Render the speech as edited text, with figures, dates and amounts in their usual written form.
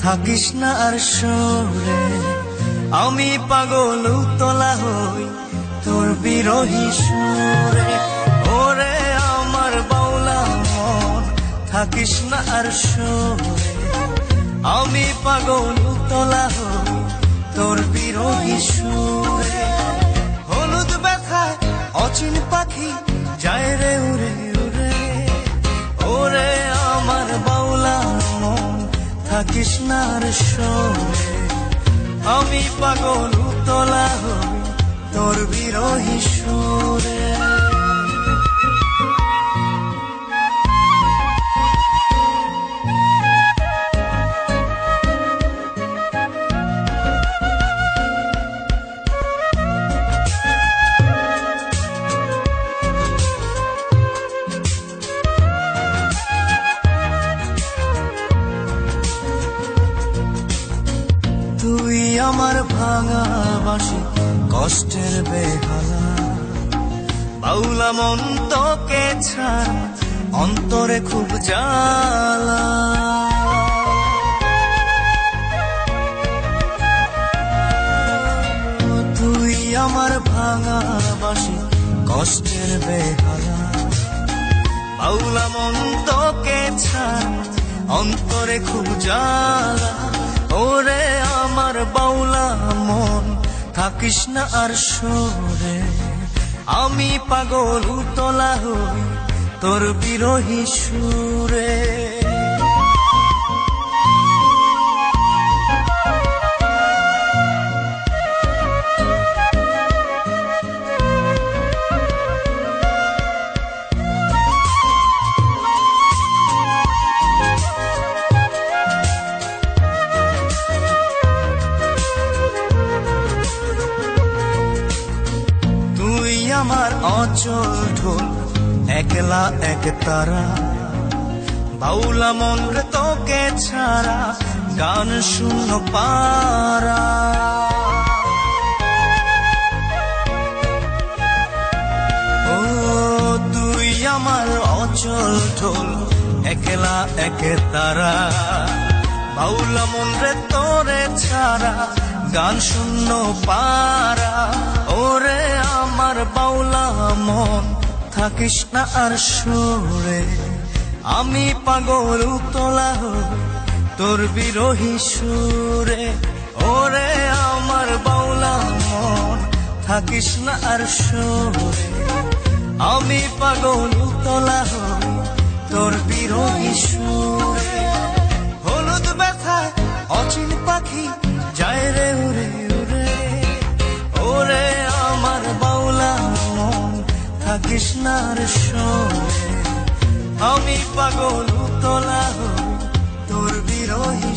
থাকিস না আর সরে, আমি পাগল উতলা হই তোর বিরহী সুরে। ওরে আমার বাউলা মন, থাকিস না আর সরে, আমি পাগল উতলা হই তোর বিরহী সুরে। হলুদ ব্যথায় অচিন পাখি যায় রে উড়ে উড়ে, ওরে আমার বাউলা মন, থাকিস না আর সরে, আমি পাগল উতলা হই তোর বিরহী সুরে। তুই আমার ভাঙা বাঁশি কষ্টের বেহালা, বাউলা মন তোকে ছাড়া অন্তরে খুব জ্বালা। তুই আমার ভাঙা বাঁশি কষ্টের বেহালা, বাউলা মন তোকে ছাড়া অন্তরে খুব জ্বালা। ওরে আমার বাউলা মন, থাকিস না আর সরে, আমি পাগল উতলা হই তোর বিরহী সুরে। আমার অচল ঢোল একলা এক তারা, বাউলা মন রে তোকে ছাড়া গান শূন্য পারা। ও তুই আমার অচল ঢোল একলা এক তারা, বাউলা মন রে তোরে ছাড়া গান শূন্য পারা। ওরে আমার বাউলা মন, থাকিস না আর সরে, আমি পাগল উতলা হই তোর বিরহী সুরে। ওরে আমার বাউলা মন, থাকিস না আর সরে, আমি পাগল উতলা হই তোর বিরহী সুরে। হলুদ ব্যথায় অচিন পাখি যায় রে উড়ে উড়ে, ওরে আমার বাউলা মন, থাকিস না আর সরে, আমি পাগল উতলা হই তোর বিরহী